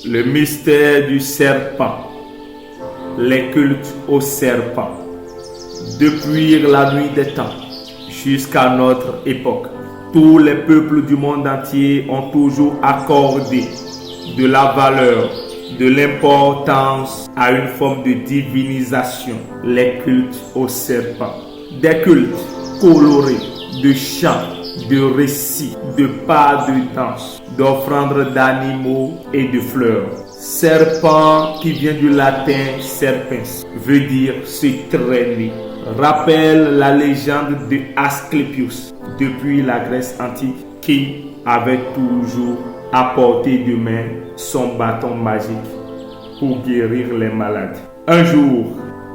Le mystère du serpent. Les cultes au serpent. Depuis la nuit des temps jusqu'à notre époque, tous les peuples du monde entier ont toujours accordé de la valeur, de l'importance à une forme de divinisation, les cultes au serpent. Des cultes colorés de chants, de récits, de pas de danse, d'offrandes d'animaux et de fleurs. Serpent qui vient du latin serpens, veut dire se traîner. Rappelle la légende de Asclépios depuis la Grèce antique qui avait toujours à portée de main son bâton magique pour guérir les malades. Un jour,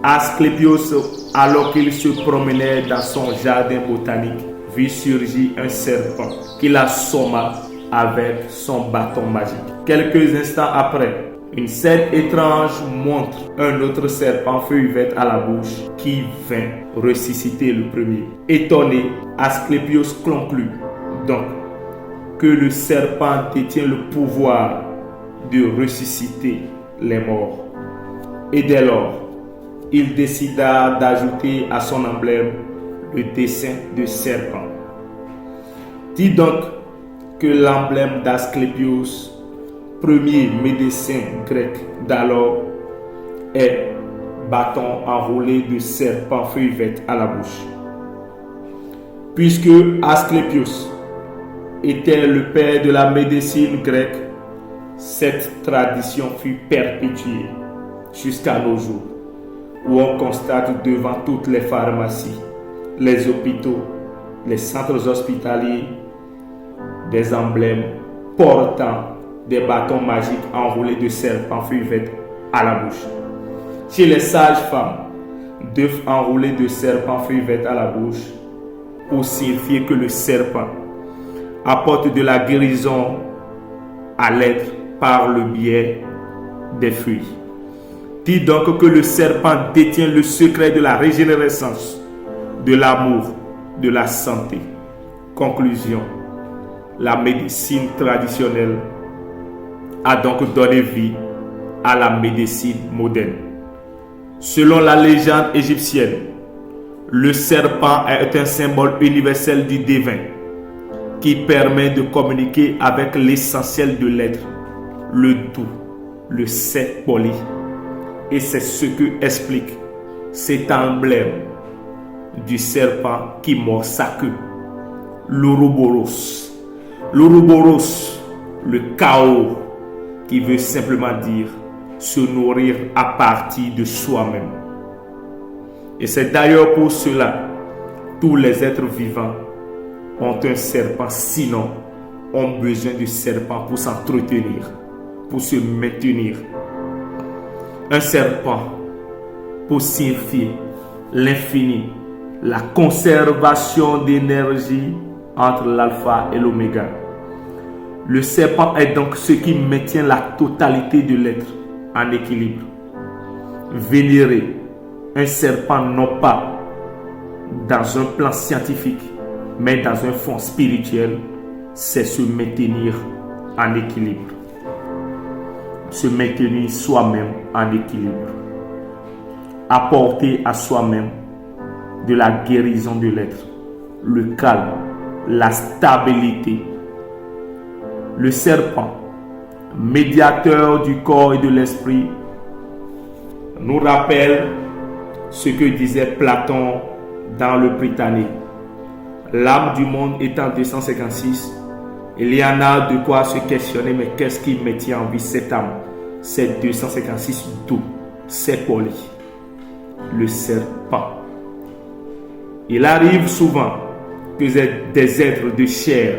Asclépios, alors qu'il se promenait dans son jardin botanique, vit surgir un serpent qui l'assomma avec son bâton magique. Quelques instants après, une scène étrange montre un autre serpent feuille verte à la bouche qui vint ressusciter le premier. Étonné, Asclépios conclut donc que le serpent détient le pouvoir de ressusciter les morts. Et dès lors, il décida d'ajouter à son emblème le dessin de serpent. Dit donc que l'emblème d'Asclépios, premier médecin grec d'alors, est bâton enroulé de serpent feuille verte à la bouche. Puisque Asclépios était le père de la médecine grecque, cette tradition fut perpétuée jusqu'à nos jours, où on constate devant toutes les pharmacies, les hôpitaux, les centres hospitaliers, des emblèmes portant des bâtons magiques enroulés de serpents feuille verte à la bouche. Chez les sages-femmes, d'œufs enroulés de serpents feuille verte à la bouche pour signifier que le serpent apporte de la guérison à l'être par le biais des fruits. Dit donc que le serpent détient le secret de la régénérescence, de l'amour, de la santé. Conclusion: la médecine traditionnelle a donc donné vie à la médecine moderne. Selon la légende égyptienne, le serpent est un symbole universel du divin qui permet de communiquer avec l'essentiel de l'être, le doux, le sec poli. Et c'est ce que explique cet emblème du serpent qui mord sa queue, l'Ouroboros. L'Ouroboros, le chaos, qui veut simplement dire se nourrir à partir de soi-même. Et c'est d'ailleurs pour cela tous les êtres vivants ont un serpent, sinon ont besoin du serpent pour s'entretenir, pour se maintenir. Un serpent pour signifier l'infini, la conservation d'énergie entre l'alpha et l'oméga. Le serpent est donc ce qui maintient la totalité de l'être en équilibre. Vénérer un serpent non pas dans un plan scientifique, mais dans un fond spirituel, c'est se maintenir en équilibre. Se maintenir soi-même en équilibre. Apporter à soi-même de la guérison de l'être, le calme, la stabilité. Le serpent, médiateur du corps et de l'esprit, nous rappelle ce que disait Platon dans le Prytanée. L'âme du monde étant 256, il y en a de quoi se questionner, mais qu'est-ce qui maintient en vie cette âme? C'est 256 d'où? C'est poli. Le serpent. Il arrive souvent que des êtres de chair,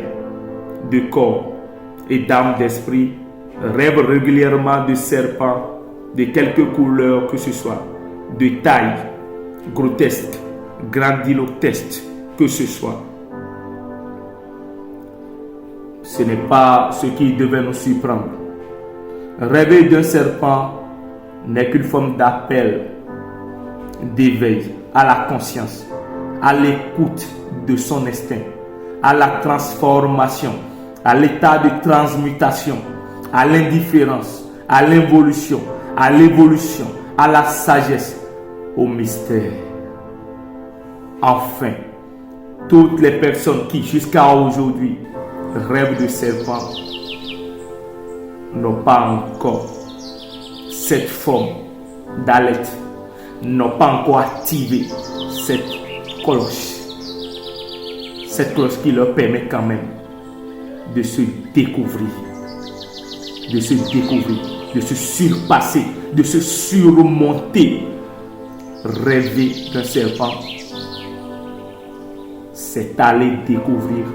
de corps et d'âme d'esprit rêvent régulièrement de serpents de quelque couleur que ce soit, de taille grotesque, grandiloquesque que ce soit. Ce n'est pas ce qui devait nous surprendre. Rêver d'un serpent n'est qu'une forme d'appel, d'éveil à la conscience, à l'écoute de son instinct, à la transformation, à l'état de transmutation, à l'indifférence, à l'involution, à l'évolution, à la sagesse, au mystère. Enfin, toutes les personnes qui, jusqu'à aujourd'hui, rêvent de serpent n'ont pas encore cette forme d'alerte, n'ont pas encore activé cette cloche qui leur permet quand même de se découvrir, de se surpasser, de se surmonter. Rêver d'un serpent, c'est aller découvrir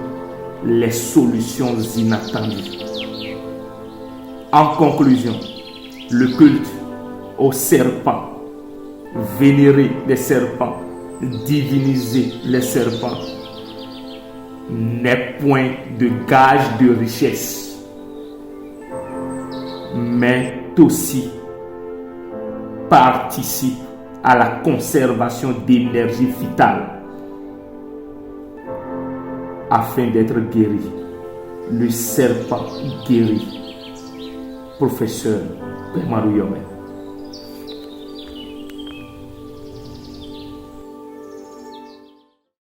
les solutions inattendues. En conclusion, le culte au serpent, vénérer les serpents, diviniser les serpents, n'est point de gage de richesse, mais aussi participe à la conservation d'énergie vitale afin d'être guéri. Le serpent guéri. Professeur Père Marouillomé.